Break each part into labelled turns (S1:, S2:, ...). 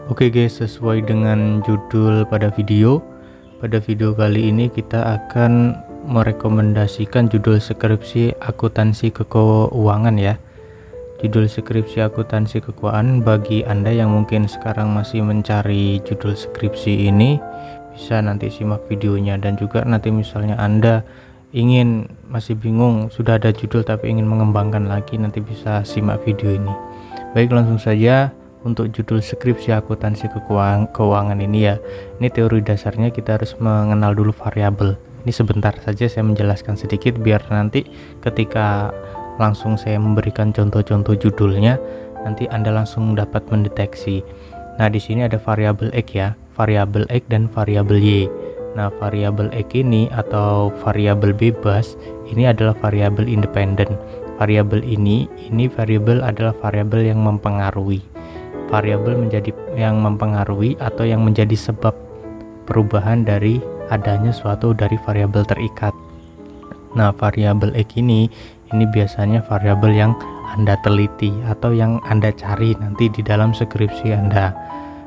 S1: Oke guys, sesuai dengan judul pada video kali ini kita akan merekomendasikan judul skripsi akuntansi keuangan ya. Judul skripsi akuntansi keuangan bagi Anda yang mungkin sekarang masih mencari judul skripsi ini, bisa nanti simak videonya. Dan juga nanti misalnya Anda masih bingung, sudah ada judul tapi ingin mengembangkan lagi, nanti bisa simak video ini. Baik, langsung saja. Untuk judul skripsi akuntansi keuangan ini ya, ini teori dasarnya kita harus mengenal dulu variabel. Ini sebentar saja saya menjelaskan sedikit biar nanti ketika langsung saya memberikan contoh-contoh judulnya, nanti Anda langsung dapat mendeteksi. Nah, di sini ada variabel X ya, variabel X dan variabel Y. Nah, variabel X ini atau variabel bebas ini adalah variabel independen. Variabel ini variabel adalah variabel yang mempengaruhi. Variabel menjadi yang mempengaruhi atau yang menjadi sebab perubahan dari adanya suatu dari variabel terikat. Nah, variabel X ini biasanya variabel yang Anda teliti atau yang Anda cari nanti di dalam skripsi Anda.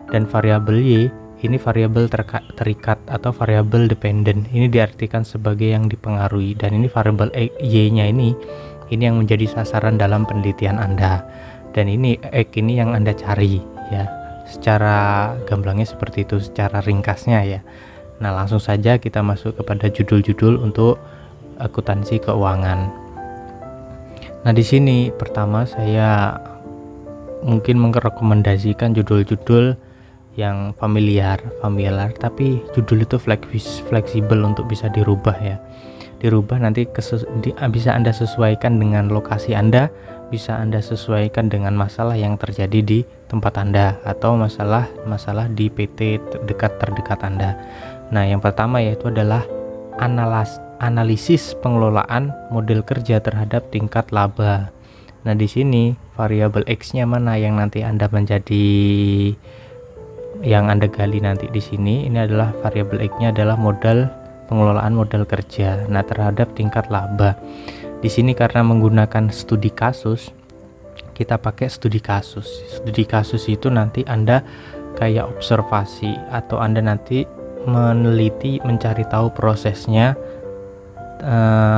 S1: Dan variabel Y ini variabel terikat atau variabel dependen. Ini diartikan sebagai yang dipengaruhi, dan ini variabel Y-nya ini yang menjadi sasaran dalam penelitian Anda. Dan ini X ini yang Anda cari ya, secara gamblangnya seperti itu, secara ringkasnya ya. Nah, langsung saja kita masuk kepada judul-judul untuk akuntansi keuangan. Nah, di sini pertama saya mungkin merekomendasikan judul-judul yang familiar, tapi judul itu fleksibel untuk bisa dirubah ya. Dirubah nanti bisa Anda sesuaikan dengan lokasi Anda, bisa Anda sesuaikan dengan masalah yang terjadi di tempat Anda atau masalah di PT terdekat Anda. Nah, yang pertama yaitu adalah analisis pengelolaan model kerja terhadap tingkat laba. Nah, di sini variabel X-nya mana yang nanti Anda gali nanti di sini. Ini adalah variabel X-nya adalah pengelolaan modal kerja. Nah, terhadap tingkat laba. Di sini karena menggunakan studi kasus, kita pakai studi kasus. Studi kasus itu nanti Anda kayak observasi atau Anda nanti meneliti, mencari tahu prosesnya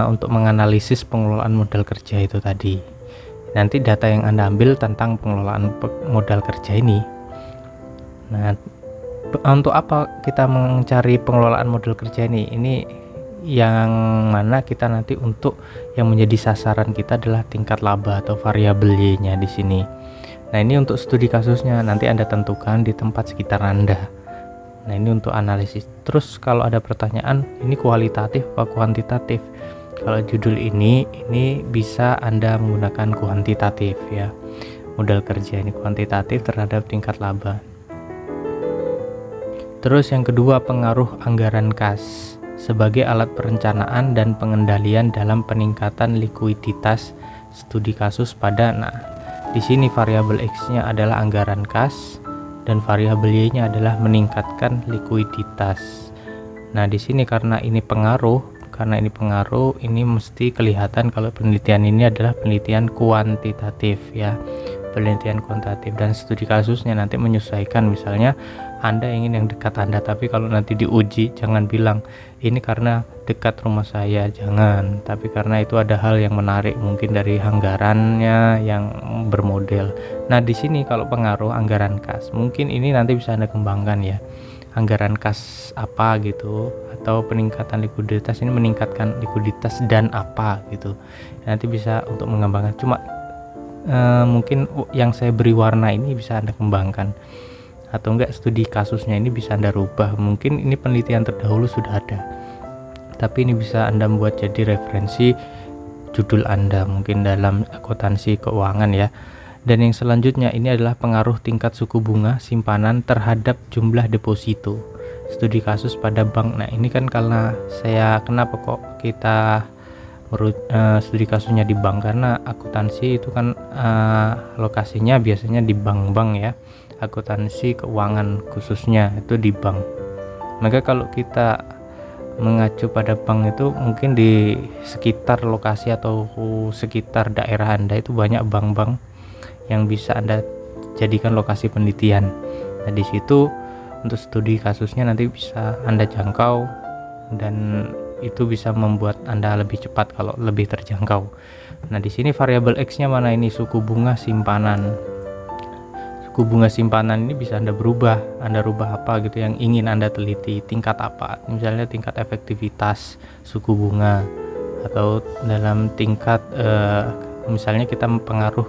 S1: untuk menganalisis pengelolaan modal kerja itu tadi. Nanti data yang Anda ambil tentang pengelolaan modal kerja ini. Nah, untuk apa kita mencari pengelolaan modal kerja ini? Ini yang mana kita nanti untuk yang menjadi sasaran kita adalah tingkat laba atau variabel Y-nya di sini. Nah, ini untuk studi kasusnya nanti Anda tentukan di tempat sekitar Anda. Nah, ini untuk analisis. Terus kalau ada pertanyaan, ini kualitatif apa kuantitatif? Kalau judul ini bisa Anda menggunakan kuantitatif ya. Modal kerja ini kuantitatif terhadap tingkat laba. Terus yang kedua, pengaruh anggaran kas sebagai alat perencanaan dan pengendalian dalam peningkatan likuiditas studi kasus pada. Nah, di sini variabel X-nya adalah anggaran kas dan variabel Y-nya adalah meningkatkan likuiditas. Nah, di sini karena ini pengaruh, ini mesti kelihatan kalau penelitian ini adalah penelitian kuantitatif ya. Penelitian kuantitatif, dan studi kasusnya nanti menyesuaikan. Misalnya Anda ingin yang dekat Anda, tapi kalau nanti diuji jangan bilang ini karena dekat rumah saya, jangan, tapi karena itu ada hal yang menarik mungkin dari anggarannya yang bermodel. Nah, di sini kalau pengaruh anggaran kas, mungkin ini nanti bisa Anda kembangkan ya. Anggaran kas apa gitu, atau peningkatan likuiditas, ini meningkatkan likuiditas dan apa gitu. Nanti bisa untuk mengembangkan. Cuma mungkin yang saya beri warna ini bisa Anda kembangkan, atau enggak studi kasusnya ini bisa Anda rubah. Mungkin ini penelitian terdahulu sudah ada, tapi ini bisa Anda buat jadi referensi judul Anda mungkin dalam akuntansi keuangan ya. Dan yang selanjutnya ini adalah pengaruh tingkat suku bunga simpanan terhadap jumlah deposito. Studi kasus pada bank. Nah, ini kan karena kenapa kok kita studi kasusnya di bank, karena akuntansi itu kan lokasinya biasanya di bank-bank ya. Akuntansi keuangan khususnya itu di bank. Maka kalau kita mengacu pada bank itu mungkin di sekitar lokasi atau sekitar daerah Anda itu banyak bank-bank yang bisa Anda jadikan lokasi penelitian. Nah, di situ untuk studi kasusnya nanti bisa Anda jangkau, dan itu bisa membuat Anda lebih cepat kalau lebih terjangkau. Nah, di sini variabel X-nya mana, ini suku bunga simpanan. Suku bunga simpanan ini bisa Anda rubah apa gitu yang ingin Anda teliti, tingkat apa, misalnya tingkat efektivitas suku bunga, atau dalam tingkat misalnya kita pengaruh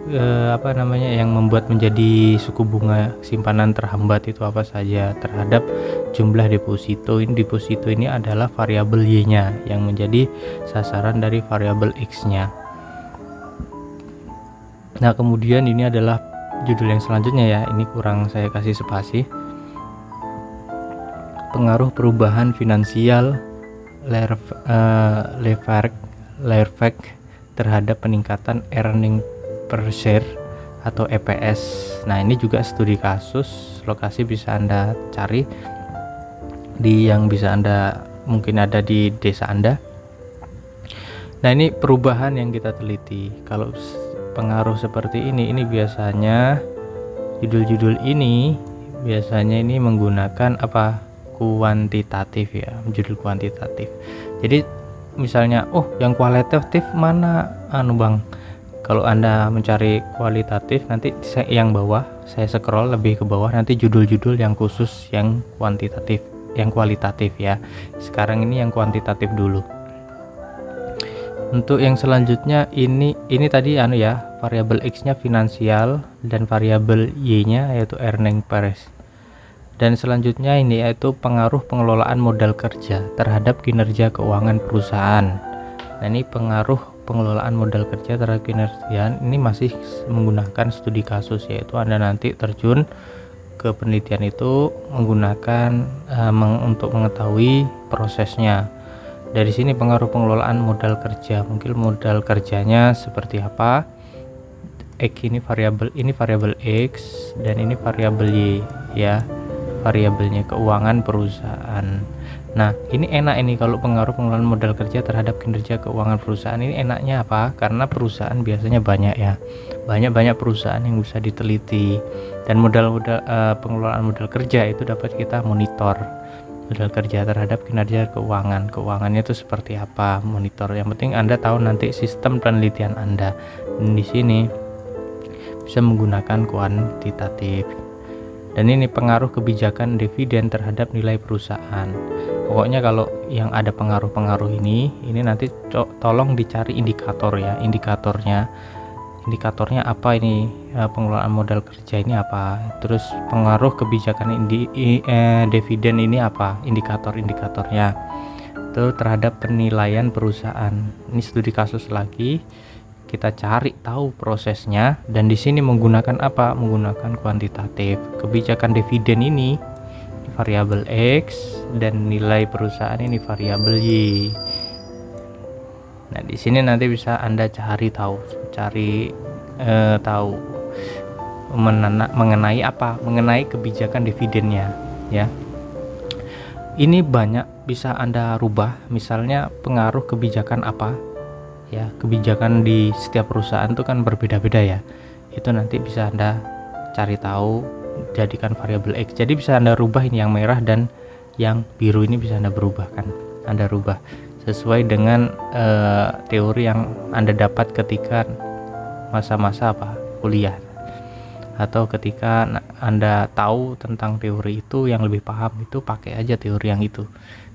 S1: yang membuat menjadi suku bunga simpanan terhambat itu apa saja terhadap jumlah deposito. Deposito ini adalah variabel Y-nya yang menjadi sasaran dari variabel X-nya. Nah, kemudian ini adalah judul yang selanjutnya ya, ini kurang saya kasih spasi. Pengaruh perubahan finansial leverage terhadap peningkatan earning per share atau EPS. Nah, ini juga studi kasus, lokasi bisa Anda cari yang bisa Anda mungkin ada di desa Anda. Nah, ini perubahan yang kita teliti. Kalau pengaruh seperti ini biasanya judul-judul ini biasanya ini menggunakan kuantitatif ya, judul kuantitatif. Jadi misalnya yang kualitatif mana Bang? Kalau Anda mencari kualitatif, nanti yang bawah saya scroll lebih ke bawah, nanti judul-judul yang khusus yang kuantitatif, yang kualitatif ya. Sekarang ini yang kuantitatif dulu. Untuk yang selanjutnya ini tadi variabel X-nya finansial dan variabel Y-nya yaitu earning per share. Dan selanjutnya ini yaitu pengaruh pengelolaan modal kerja terhadap kinerja keuangan perusahaan. Nah, ini pengaruh pengelolaan modal kerja terhadap kinerja ini masih menggunakan studi kasus, yaitu Anda nanti terjun ke penelitian itu menggunakan untuk mengetahui prosesnya. Dari sini pengaruh pengelolaan modal kerja, mungkin modal kerjanya seperti apa. Ini variabel X dan ini variabel Y ya, variabelnya keuangan perusahaan. Nah, ini enak ini kalau pengaruh pengelolaan modal kerja terhadap kinerja keuangan perusahaan ini enaknya apa? Karena perusahaan biasanya banyak ya, banyak perusahaan yang bisa diteliti, dan pengelolaan modal kerja itu dapat kita monitor modal kerja terhadap kinerja keuangannya itu seperti apa, monitor. Yang penting Anda tahu nanti sistem penelitian Anda. Dan di sini bisa menggunakan kuantitatif. Dan ini pengaruh kebijakan dividen terhadap nilai perusahaan. Pokoknya kalau yang ada pengaruh-pengaruh ini nanti tolong dicari indikator ya, indikatornya apa ini, pengelolaan modal kerja ini apa, terus pengaruh kebijakan dividen ini apa, indikatornya itu terhadap penilaian perusahaan. Ini studi kasus lagi, kita cari tahu prosesnya, dan di sini menggunakan kuantitatif. Kebijakan dividen ini variabel X dan nilai perusahaan ini variabel Y. Nah, di sini nanti bisa Anda cari tahu mengenai kebijakan dividennya ya. Ini banyak bisa Anda rubah, misalnya pengaruh kebijakan apa ya, kebijakan di setiap perusahaan itu kan berbeda-beda ya. Itu nanti bisa Anda cari tahu, jadikan variabel X. Jadi bisa Anda rubah ini yang merah dan yang biru ini bisa Anda rubah sesuai dengan teori yang Anda dapat ketika masa-masa kuliah, atau ketika Anda tahu tentang teori itu yang lebih paham, itu pakai aja teori yang itu.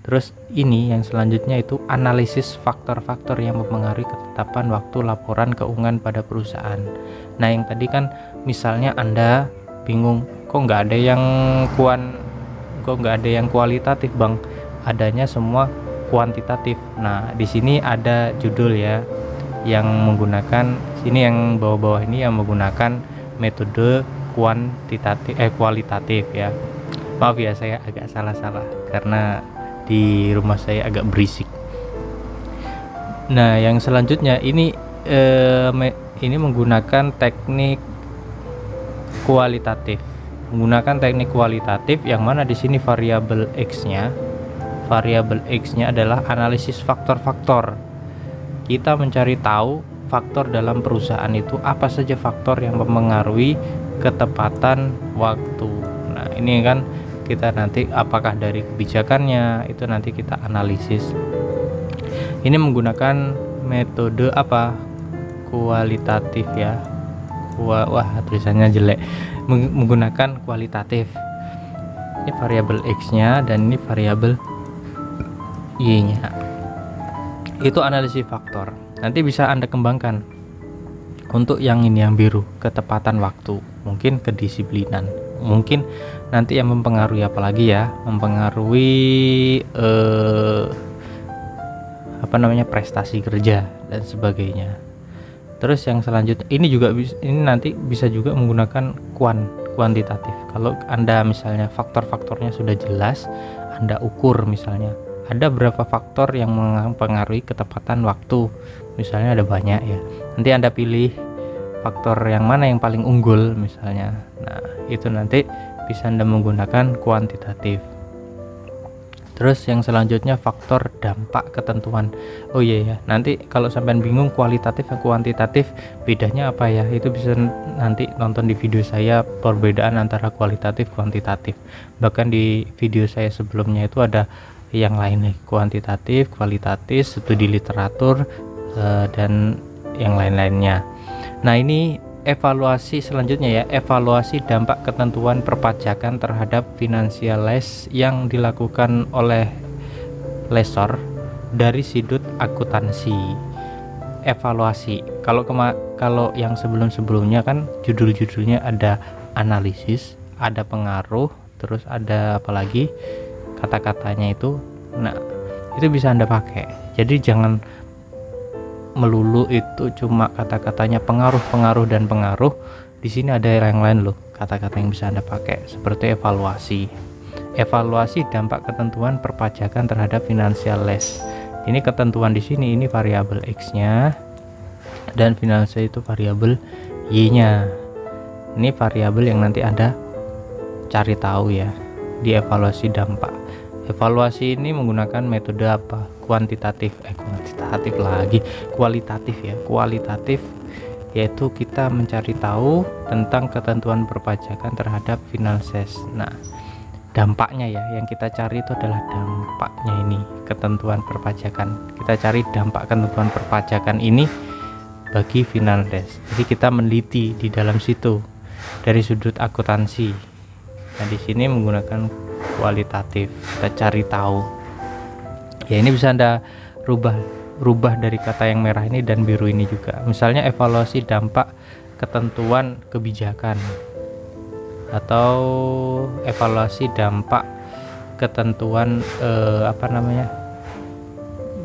S1: Terus ini yang selanjutnya itu analisis faktor-faktor yang mempengaruhi ketetapan waktu laporan keuangan pada perusahaan. Nah, yang tadi kan misalnya Anda bingung, kok nggak ada yang kualitatif Bang, adanya semua kuantitatif. Nah, di sini ada judul ya yang menggunakan sini, yang bawah-bawah ini yang menggunakan metode kualitatif ya. Maaf ya, saya agak salah karena di rumah saya agak berisik. Nah, yang selanjutnya ini menggunakan teknik kualitatif. Yang mana di sini variabel X-nya adalah analisis faktor-faktor. Kita mencari tahu faktor dalam perusahaan itu, apa saja faktor yang mempengaruhi ketepatan waktu. Nah, ini kan kita nanti apakah dari kebijakannya itu nanti kita analisis. Ini menggunakan metode apa? Kualitatif ya. Wah, tulisannya jelek. Menggunakan kualitatif. Ini variabel X-nya dan ini variabel Y-nya. Itu analisis faktor. Nanti bisa Anda kembangkan. Untuk yang ini yang biru, ketepatan waktu, mungkin kedisiplinan. Mungkin nanti yang mempengaruhi apalagi ya? Mempengaruhi prestasi kerja dan sebagainya. Terus yang selanjutnya ini nanti bisa juga menggunakan kuantitatif. Kalau Anda misalnya faktor-faktornya sudah jelas, Anda ukur misalnya ada berapa faktor yang mempengaruhi ketepatan waktu. Misalnya ada banyak ya. Nanti Anda pilih faktor yang mana yang paling unggul misalnya. Nah, itu nanti bisa Anda menggunakan kuantitatif. Terus yang selanjutnya faktor dampak ketentuan. Oh iya ya, nanti kalau sampean bingung kualitatif dan kuantitatif bedanya apa ya, itu bisa nanti nonton di video saya perbedaan antara kualitatif kuantitatif. Bahkan di video saya sebelumnya itu ada yang lain nih, kuantitatif, kualitatif, studi literatur dan yang lain-lainnya. Nah, ini evaluasi selanjutnya ya, evaluasi dampak ketentuan perpajakan terhadap financial loss yang dilakukan oleh lesor dari sudut akuntansi. Evaluasi. Kalau yang sebelumnya kan judul-judulnya ada analisis, ada pengaruh, terus ada apalagi kata-katanya itu. Nah, itu bisa Anda pakai. Jadi jangan melulu itu cuma kata-katanya pengaruh dan pengaruh. Di sini ada yang lain loh, kata-kata yang bisa Anda pakai seperti evaluasi dampak ketentuan perpajakan terhadap financial loss. Ini ketentuan di sini, ini variabel X-nya dan financial itu variabel Y-nya. Ini variabel yang nanti Anda cari tahu ya di evaluasi dampak. Evaluasi ini menggunakan metode apa? Kualitatif ya. Kualitatif yaitu kita mencari tahu tentang ketentuan perpajakan terhadap finansies. Nah, dampaknya ya, yang kita cari itu adalah dampaknya ini, ketentuan perpajakan. Kita cari dampak ketentuan perpajakan ini bagi finansies. Jadi kita meneliti di dalam situ dari sudut akuntansi. Nah, di sini menggunakan kualitatif, kita cari tahu ya. Ini bisa Anda rubah dari kata yang merah ini dan biru ini juga. Misalnya evaluasi dampak ketentuan kebijakan atau evaluasi dampak ketentuan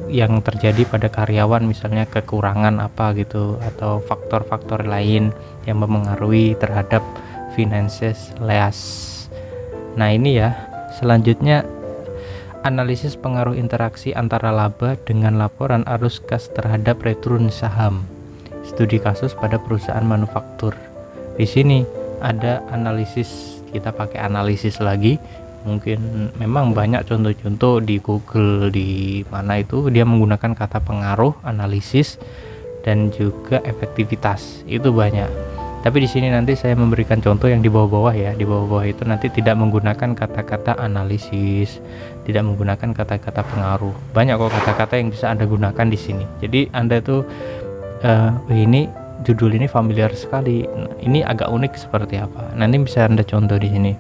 S1: yang terjadi pada karyawan, misalnya kekurangan apa gitu, atau faktor-faktor lain yang mempengaruhi terhadap finansies loss. Nah, ini ya. Selanjutnya analisis pengaruh interaksi antara laba dengan laporan arus kas terhadap return saham. Studi kasus pada perusahaan manufaktur. Di sini ada analisis, kita pakai analisis lagi. Mungkin memang banyak contoh-contoh di Google, di mana itu dia menggunakan kata pengaruh, analisis dan juga efektivitas. Itu banyak. Tapi di sini nanti saya memberikan contoh yang di bawah-bawah ya. Di bawah-bawah itu nanti tidak menggunakan kata-kata analisis, tidak menggunakan kata-kata pengaruh. Banyak kok kata-kata yang bisa Anda gunakan di sini. Jadi Anda tuh ini judul ini familiar sekali. Ini agak unik seperti apa. Nanti bisa Anda contoh di sini.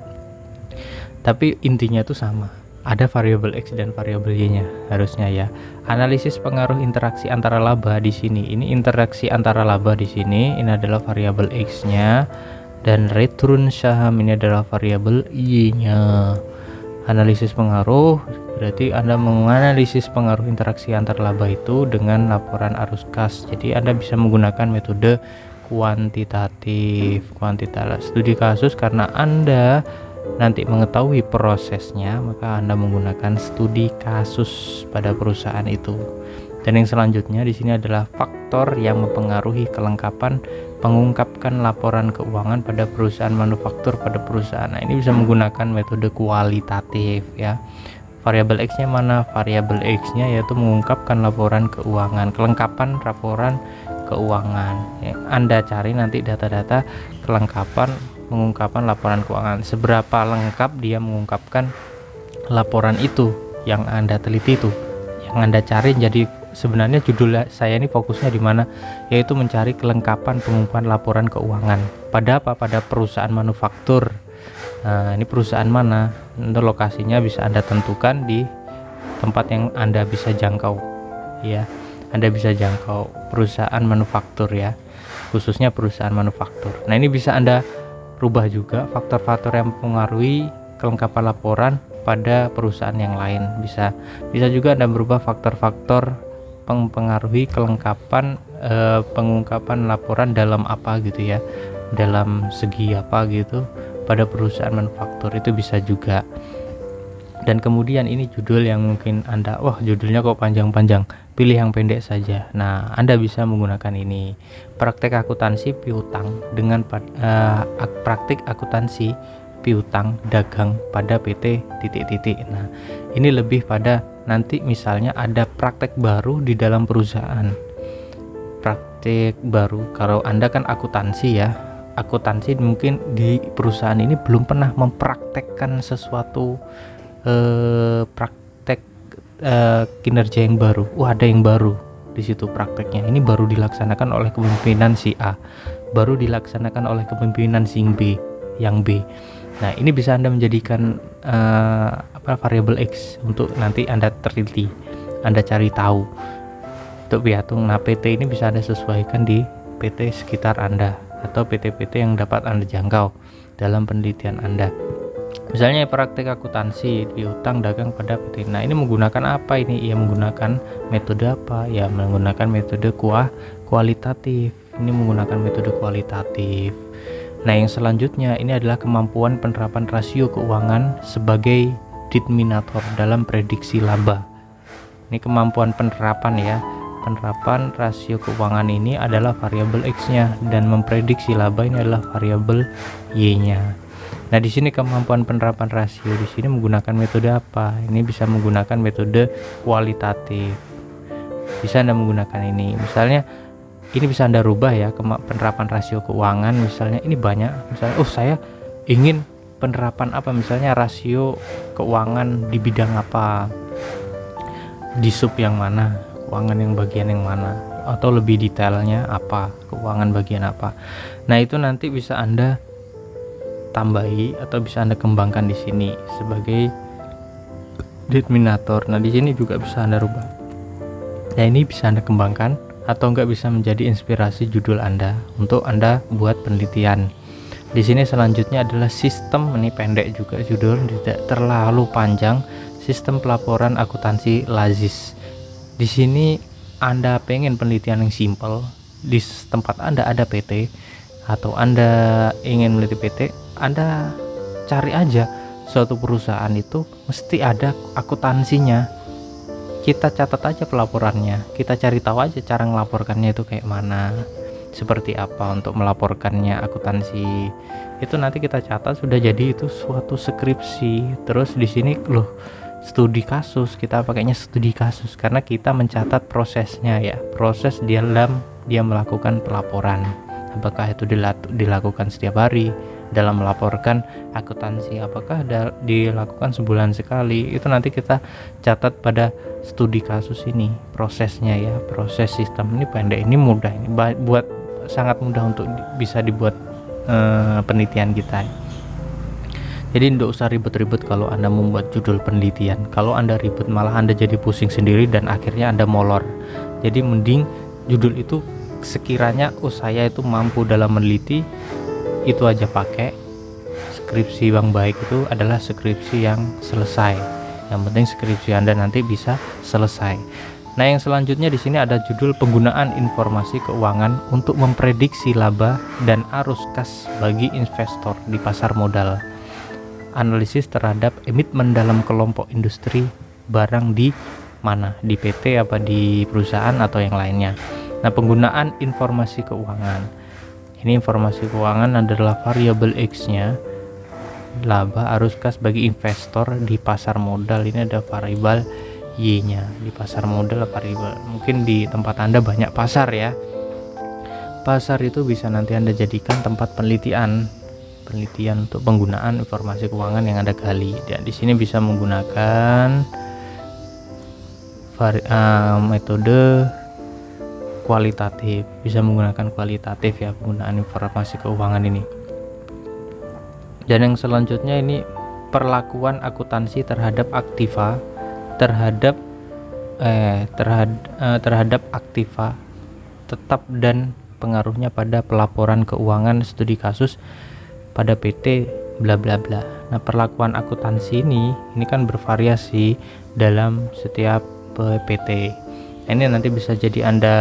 S1: Tapi intinya itu sama. Ada variabel X dan variabel Y-nya harusnya ya. Analisis pengaruh interaksi antara laba di sini. Ini interaksi antara laba di sini. Ini adalah variabel X-nya dan return saham ini adalah variabel Y-nya. Analisis pengaruh berarti Anda menganalisis pengaruh interaksi antara laba itu dengan laporan arus kas. Jadi Anda bisa menggunakan metode kuantitatif studi kasus. Karena Anda nanti mengetahui prosesnya, maka Anda menggunakan studi kasus pada perusahaan itu. Dan yang selanjutnya di sini adalah faktor yang mempengaruhi kelengkapan mengungkapkan laporan keuangan pada perusahaan manufaktur pada perusahaan. Nah, ini bisa menggunakan metode kualitatif ya. Variabel X-nya mana? Variabel X-nya yaitu mengungkapkan laporan keuangan, kelengkapan laporan keuangan. Anda cari nanti data-data kelengkapan mengungkapkan laporan keuangan, seberapa lengkap dia mengungkapkan laporan itu yang Anda teliti itu, yang Anda cari. Jadi sebenarnya judul saya ini fokusnya di mana, yaitu mencari kelengkapan pengumpulan laporan keuangan pada apa? Pada perusahaan manufaktur. Nah, ini perusahaan mana? Untuk lokasinya bisa Anda tentukan di tempat yang Anda bisa jangkau, ya. Anda bisa jangkau perusahaan manufaktur, ya, khususnya perusahaan manufaktur. Nah, ini bisa Anda rubah juga faktor-faktor yang mempengaruhi kelengkapan laporan pada perusahaan yang lain. Bisa juga Anda berubah faktor-faktor mempengaruhi kelengkapan pengungkapan laporan dalam apa gitu ya, dalam segi apa gitu pada perusahaan manufaktur, itu bisa juga. Dan kemudian ini judul yang mungkin Anda, wah judulnya kok panjang-panjang, pilih yang pendek saja. Nah, Anda bisa menggunakan ini, praktek akuntansi piutang dengan praktik akuntansi piutang dagang pada PT titik-titik. Nah, ini lebih pada nanti misalnya ada praktek baru di dalam perusahaan, praktek baru. Kalau Anda kan akuntansi ya, akuntansi mungkin di perusahaan ini belum pernah mempraktekkan sesuatu praktek kinerja yang baru. Wah, ada yang baru di situ prakteknya. Ini baru dilaksanakan oleh kepemimpinan si A, baru dilaksanakan oleh kepemimpinan si B, yang B. Nah, ini bisa Anda menjadikan variabel X untuk nanti Anda teliti, Anda cari tahu untuk piatung. Nah, PT ini bisa Anda sesuaikan di PT sekitar Anda atau PT-PT yang dapat Anda jangkau dalam penelitian Anda. Misalnya praktek akuntansi piutang dagang pada PT. Nah, ini menggunakan apa ini? Ya, menggunakan metode apa? Ya, menggunakan metode kualitatif. Ini menggunakan metode kualitatif. Nah, yang selanjutnya ini adalah kemampuan penerapan rasio keuangan sebagai determinator dalam prediksi laba. Ini kemampuan penerapan ya. Penerapan rasio keuangan ini adalah variabel X-nya dan memprediksi laba ini adalah variabel Y-nya. Nah, di sini kemampuan penerapan rasio di sini menggunakan metode apa? Ini bisa menggunakan metode kualitatif. Bisa Anda menggunakan ini. Misalnya ini bisa Anda rubah ya, penerapan rasio keuangan. Misalnya ini banyak. Misalnya, saya ingin penerapan apa? Misalnya rasio keuangan di bidang apa? Di sub yang mana? Keuangan yang bagian yang mana? Atau lebih detailnya apa? Keuangan bagian apa? Nah, itu nanti bisa Anda tambahi atau bisa Anda kembangkan di sini sebagai determinator. Nah, di sini juga bisa Anda rubah. Nah, ini bisa Anda kembangkan atau enggak bisa menjadi inspirasi judul Anda untuk Anda buat penelitian. Di sini selanjutnya adalah sistem, ini pendek juga judul, tidak terlalu panjang, sistem pelaporan akuntansi LAZIS. Di sini Anda pengen penelitian yang simple, di tempat Anda ada PT atau Anda ingin meneliti PT, Anda cari aja suatu perusahaan itu mesti ada akuntansinya. Kita catat aja pelaporannya, kita cari tahu aja cara ngelaporkannya itu kayak mana, seperti apa untuk melaporkannya akuntansi. Itu nanti kita catat, sudah jadi itu suatu skripsi. Terus di sini loh, studi kasus, kita pakainya studi kasus karena kita mencatat prosesnya ya, proses dalam dia melakukan pelaporan. Apakah itu dilakukan setiap hari dalam melaporkan akuntansi, apakah dilakukan sebulan sekali, itu nanti kita catat pada studi kasus ini prosesnya ya, proses sistem. Ini pendek, ini mudah, ini sangat mudah untuk bisa dibuat penelitian kita. Jadi tidak usah ribet-ribet kalau Anda membuat judul penelitian. Kalau Anda ribet malah Anda jadi pusing sendiri dan akhirnya Anda molor. Jadi mending judul itu sekiranya saya itu mampu dalam meneliti, itu aja pakai. Skripsi yang baik itu adalah skripsi yang selesai. Yang penting skripsi Anda nanti bisa selesai. Nah, yang selanjutnya di sini ada judul penggunaan informasi keuangan untuk memprediksi laba dan arus kas bagi investor di pasar modal. Analisis terhadap komitmen dalam kelompok industri barang di mana, di PT apa di perusahaan atau yang lainnya. Nah, penggunaan informasi keuangan. Ini informasi keuangan adalah variabel X-nya, laba arus kas bagi investor di pasar modal. Ini ada variabel Y-nya di pasar modal, variabel. Mungkin di tempat Anda banyak pasar ya. pasar itu bisa nanti Anda jadikan tempat penelitian untuk penggunaan informasi keuangan yang Anda gali. Dan di sini bisa menggunakan metode kualitatif, bisa menggunakan kualitatif ya penggunaan informasi keuangan ini. Dan yang selanjutnya ini perlakuan akuntansi terhadap aktiva terhadap aktiva tetap dan pengaruhnya pada pelaporan keuangan studi kasus pada PT bla bla bla. Nah, perlakuan akuntansi ini kan bervariasi dalam setiap PT. Ini nanti bisa jadi Anda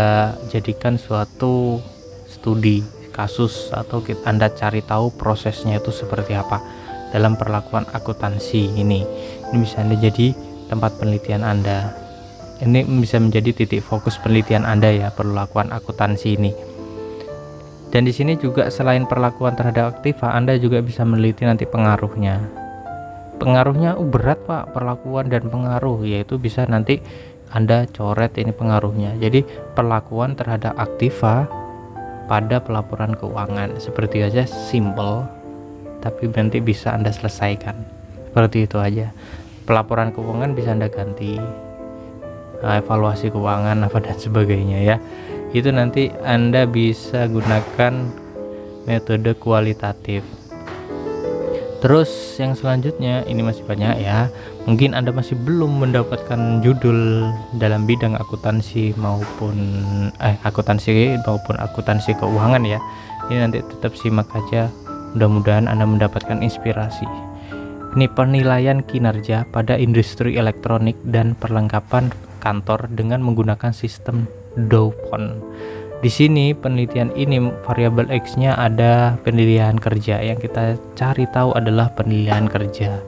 S1: jadikan suatu studi kasus atau Anda cari tahu prosesnya itu seperti apa dalam perlakuan akuntansi ini. Ini bisa Anda jadi tempat penelitian Anda. Ini bisa menjadi titik fokus penelitian Anda ya, perlakuan akuntansi ini. Dan di sini juga selain perlakuan terhadap aktiva, Anda juga bisa meneliti nanti pengaruhnya. Pengaruhnya berat Pak, perlakuan dan pengaruh, yaitu bisa nanti Anda coret ini pengaruhnya. Jadi perlakuan terhadap aktiva pada pelaporan keuangan, seperti aja simple, tapi nanti bisa Anda selesaikan. Seperti itu aja. Pelaporan keuangan bisa Anda ganti, evaluasi keuangan apa dan sebagainya ya. Itu nanti Anda bisa gunakan metode kualitatif. Terus yang selanjutnya ini masih banyak ya. Mungkin Anda masih belum mendapatkan judul dalam bidang akuntansi maupun akuntansi keuangan ya. Ini nanti tetap simak aja. Mudah-mudahan Anda mendapatkan inspirasi. Ini penilaian kinerja pada industri elektronik dan perlengkapan kantor dengan menggunakan sistem DOWPON. Di sini penelitian ini variabel X-nya ada penilaian kerja, yang kita cari tahu adalah penilaian kerja.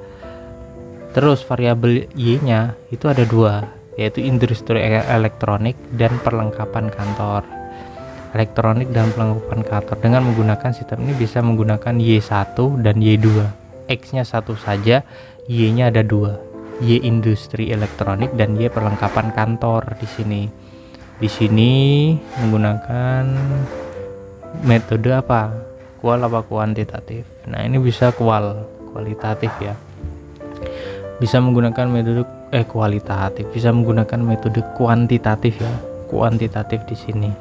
S1: Terus variabel Y-nya itu ada dua, yaitu industri elektronik dan perlengkapan kantor. Elektronik dan perlengkapan kantor dengan menggunakan sistem ini bisa menggunakan Y1 dan Y2. X-nya satu saja, Y-nya ada dua. Y industri elektronik dan Y perlengkapan kantor di sini. Di sini menggunakan metode apa? Kual apa kuantitatif? Nah, ini bisa kualitatif ya. Bisa menggunakan metode kualitatif, bisa menggunakan metode kuantitatif ya. Kuantitatif di sini.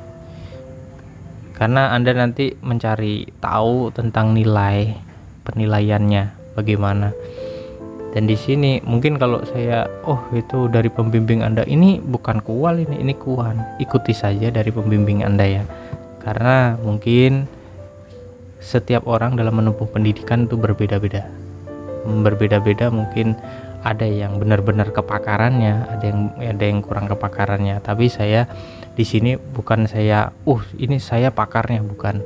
S1: Karena Anda nanti mencari tahu tentang nilai penilaiannya bagaimana. Dan di sini mungkin kalau saya itu dari pembimbing Anda, ini bukan kual, ini kuan, ikuti saja dari pembimbing Anda ya, karena mungkin setiap orang dalam menempuh pendidikan itu berbeda-beda. Mungkin ada yang benar-benar kepakarannya, ada yang kurang kepakarannya. Tapi saya di sini bukan saya ini saya pakarnya, bukan,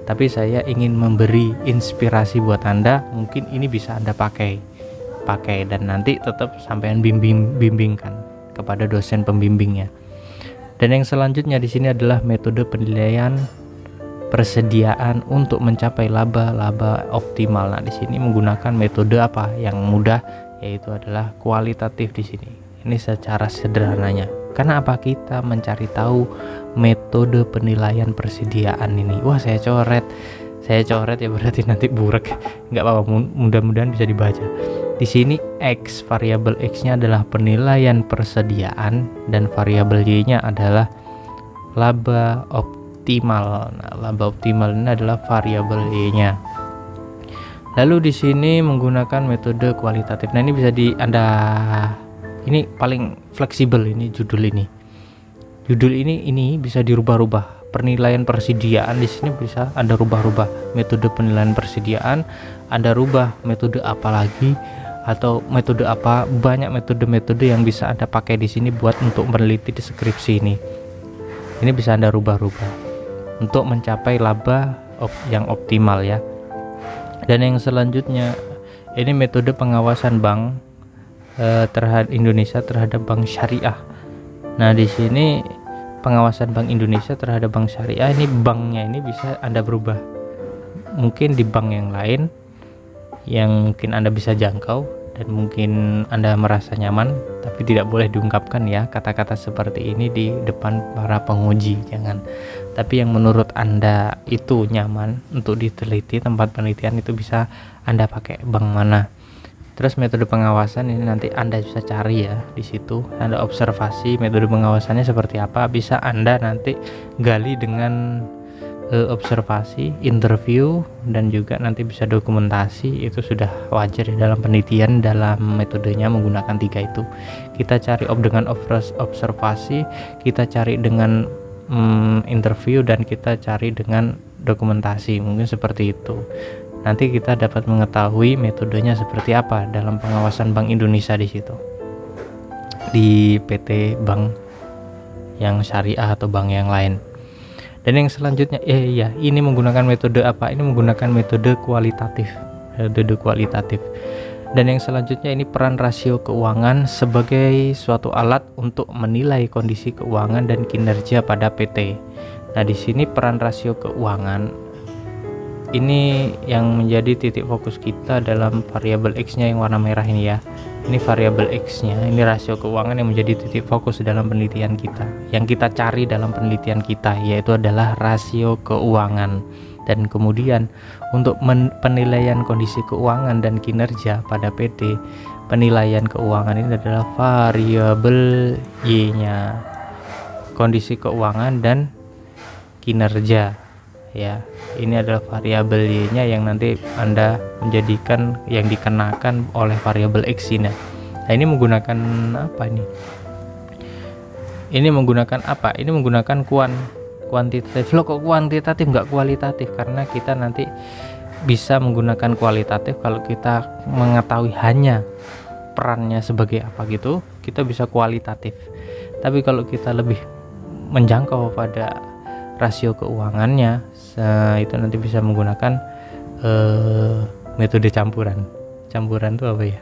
S1: tapi saya ingin memberi inspirasi buat Anda. Mungkin ini bisa Anda pakai dan nanti tetap sampean bimbingkan kepada dosen pembimbingnya. Dan yang selanjutnya di sini adalah metode penilaian persediaan untuk mencapai laba optimal. Nah, di sini menggunakan metode apa yang mudah, yaitu adalah kualitatif di sini. Ini secara sederhananya. Karena apa? Kita mencari tahu metode penilaian persediaan ini. Wah, saya coret ya, berarti nanti burek. Nggak apa-apa, mudah-mudahan bisa dibaca. Di sini X, variabel X-nya adalah penilaian persediaan dan variabel Y-nya adalah laba optimal. Nah, laba optimal ini adalah variabel Y-nya. Lalu di sini menggunakan metode kualitatif. Nah, ini bisa ini paling fleksibel ini judul ini. Judul ini bisa dirubah-rubah. Penilaian persediaan di sini bisa Anda rubah-rubah. Metode penilaian persediaan Anda rubah metode apa lagi, atau metode apa, banyak metode-metode yang bisa Anda pakai di sini buat untuk meneliti deskripsi ini. Ini bisa Anda rubah-rubah untuk mencapai laba yang optimal ya. Dan yang selanjutnya ini metode pengawasan bank terhadap Indonesia terhadap bank syariah. Nah, di sini pengawasan Bank Indonesia terhadap bank syariah, ini banknya ini bisa Anda berubah. Mungkin di bank yang lain yang mungkin Anda bisa jangkau dan mungkin Anda merasa nyaman, tapi tidak boleh diungkapkan ya kata-kata seperti ini di depan para penguji. Jangan, Tapi yang menurut Anda itu nyaman untuk diteliti, tempat penelitian itu bisa Anda pakai bank mana. Terus metode pengawasan ini nanti Anda bisa cari ya di situ. Anda observasi metode pengawasannya seperti apa, bisa Anda nanti gali dengan observasi, interview, dan juga nanti bisa dokumentasi. Itu sudah wajar ya dalam penelitian, dalam metodenya menggunakan 3 itu. Kita cari dengan observasi, kita cari dengan interview, dan kita cari dengan dokumentasi. Mungkin seperti itu. Nanti kita dapat mengetahui metodenya seperti apa dalam pengawasan Bank Indonesia di situ. Di PT Bank yang syariah atau bank yang lain. Dan yang selanjutnya ini menggunakan metode apa? Ini menggunakan metode kualitatif. Dan yang selanjutnya ini peran rasio keuangan sebagai suatu alat untuk menilai kondisi keuangan dan kinerja pada PT. Nah, di sini peran rasio keuangan ini yang menjadi titik fokus kita dalam variabel X-nya yang warna merah ini ya. Ini variabel X-nya, ini rasio keuangan yang menjadi titik fokus dalam penelitian kita. Yang kita cari dalam penelitian kita yaitu adalah rasio keuangan. Dan kemudian untuk penilaian kondisi keuangan dan kinerja pada PT, penilaian keuangan ini adalah variabel Y-nya. Kondisi keuangan dan kinerja. Ya, ini adalah variabel Y-nya yang nanti Anda menjadikan yang dikenakan oleh variabel X ini. Nah, ini menggunakan apa ini? Ini menggunakan apa? Ini menggunakan kuantitatif. Loh, kok kuantitatif nggak kualitatif? Karena kita nanti bisa menggunakan kualitatif kalau kita mengetahui hanya perannya sebagai apa gitu, kita bisa kualitatif. Tapi kalau kita lebih menjangkau pada rasio keuangannya, itu nanti bisa menggunakan metode campuran. Campuran itu apa ya?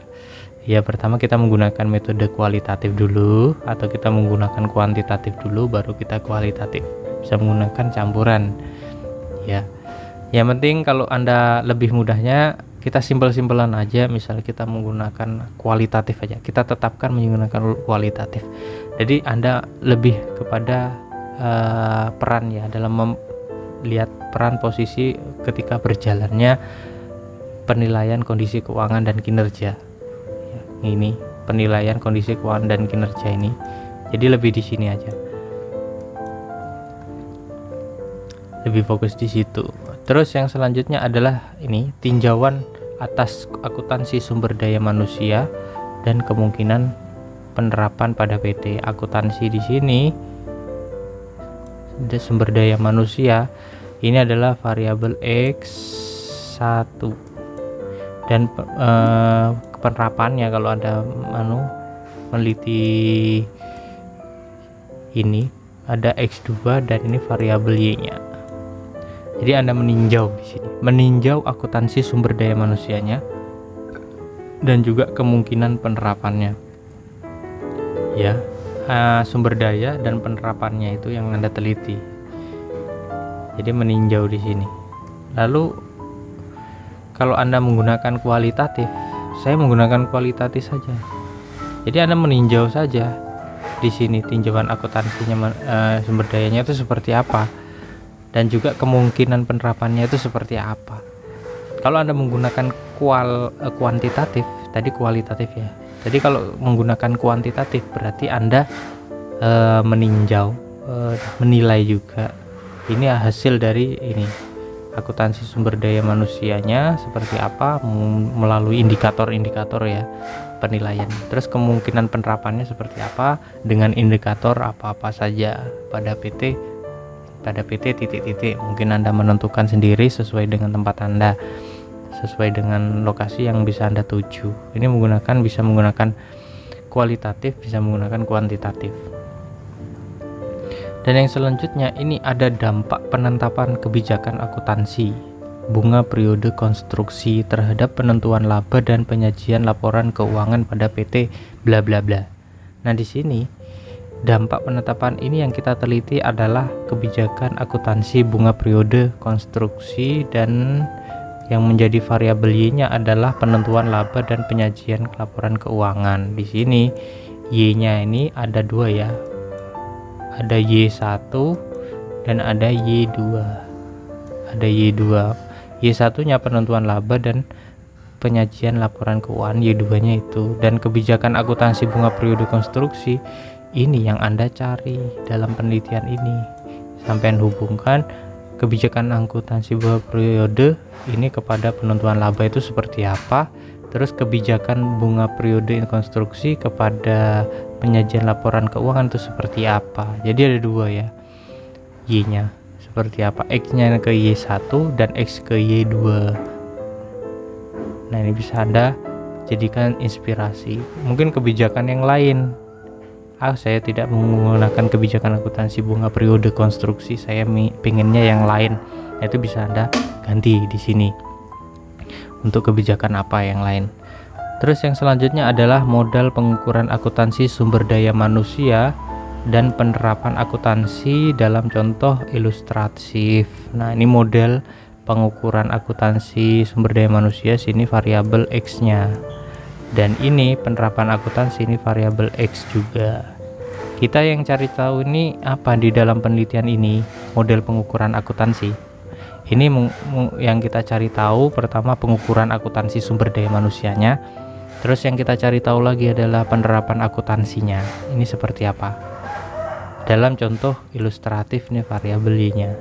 S1: Ya, pertama kita menggunakan metode kualitatif dulu, atau kita menggunakan kuantitatif dulu baru kita kualitatif. Bisa menggunakan campuran. Ya. Yang penting kalau Anda lebih mudahnya kita simpel-simpelan aja, misalnya kita menggunakan kualitatif aja. Kita tetapkan menggunakan kualitatif. Jadi Anda lebih kepada peran ya dalam melihat peran posisi ketika berjalannya penilaian kondisi keuangan dan kinerja. Ya, ini penilaian kondisi keuangan dan kinerja ini. Jadi lebih di sini aja. Lebih fokus di situ. Terus yang selanjutnya adalah ini tinjauan atas akuntansi sumber daya manusia dan kemungkinan penerapan pada PT. Akuntansi di sini sumber daya manusia ini adalah variabel X1, dan penerapannya kalau ada meneliti ini ada X2, dan ini variabel Y-nya. Jadi Anda meninjau di sini, meninjau akuntansi sumber daya manusianya dan juga kemungkinan penerapannya. Ya, sumber daya dan penerapannya itu yang Anda teliti. Jadi meninjau di sini. Lalu kalau Anda menggunakan kualitatif, saya menggunakan kualitatif saja. Jadi Anda meninjau saja di sini tinjauan akuntansinya, sumber dayanya itu seperti apa, dan juga kemungkinan penerapannya itu seperti apa. Kalau Anda menggunakan kuantitatif, tadi kualitatif ya. Jadi kalau menggunakan kuantitatif berarti Anda meninjau, menilai juga. Ini hasil dari ini akuntansi sumber daya manusianya seperti apa melalui indikator-indikator ya penilaian. Terus kemungkinan penerapannya seperti apa dengan indikator apa-apa saja pada PT titik-titik. Mungkin Anda menentukan sendiri sesuai dengan tempat Anda, sesuai dengan lokasi yang bisa Anda tuju. Ini bisa menggunakan kualitatif, bisa menggunakan kuantitatif. Dan yang selanjutnya ini ada dampak penetapan kebijakan akuntansi bunga periode konstruksi terhadap penentuan laba dan penyajian laporan keuangan pada PT bla bla bla. Nah, di sini dampak penetapan ini yang kita teliti adalah kebijakan akuntansi bunga periode konstruksi, dan yang menjadi variabel Y-nya adalah penentuan laba dan penyajian laporan keuangan. Di sini Y-nya ini ada 2 ya. Ada Y1 dan ada Y2. Ada Y2. Y1-nya penentuan laba dan penyajian laporan keuangan, Y2-nya itu. Dan kebijakan akuntansi bunga periode konstruksi ini yang Anda cari dalam penelitian ini. Sampai hubungkan kebijakan akuntansi bunga periode ini kepada penentuan laba itu seperti apa, terus kebijakan bunga periode konstruksi kepada penyajian laporan keuangan itu seperti apa. Jadi ada dua ya, Y-nya seperti apa, X-nya ke Y1 dan X ke Y2. Nah, ini bisa Anda jadikan inspirasi. Mungkin kebijakan yang lain, saya tidak menggunakan kebijakan akuntansi bunga periode konstruksi, saya pengennya yang lain. Nah, itu bisa Anda ganti di sini untuk kebijakan apa yang lain. Terus yang selanjutnya adalah modal pengukuran akuntansi sumber daya manusia dan penerapan akuntansi dalam contoh ilustratif. Nah, ini model pengukuran akuntansi sumber daya manusia, sini variabel X-nya. Dan ini penerapan akuntansi, ini variabel X juga. Kita yang cari tahu ini apa di dalam penelitian ini, model pengukuran akuntansi. Ini yang kita cari tahu pertama pengukuran akuntansi sumber daya manusianya. Terus yang kita cari tahu lagi adalah penerapan akuntansinya. Ini seperti apa? Dalam contoh ilustratif ini variabel Y-nya.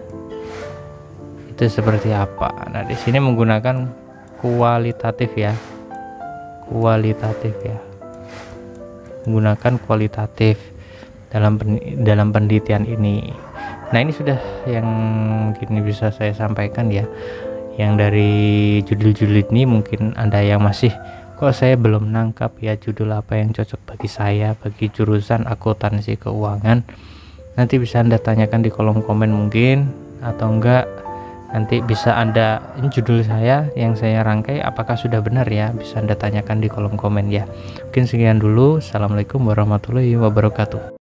S1: Itu seperti apa? Nah, di sini menggunakan kualitatif ya. Menggunakan kualitatif dalam penelitian ini. Nah, ini sudah yang mungkin bisa saya sampaikan ya. Yang dari judul-judul ini mungkin Anda yang masih kok saya belum nangkap ya judul apa yang cocok bagi saya, bagi jurusan akuntansi keuangan. Nanti bisa Anda tanyakan di kolom komen mungkin, atau enggak nanti bisa Anda, ini judul saya yang saya rangkai apakah sudah benar ya, bisa Anda tanyakan di kolom komen ya. Mungkin sekian dulu. Assalamualaikum warahmatullahi wabarakatuh.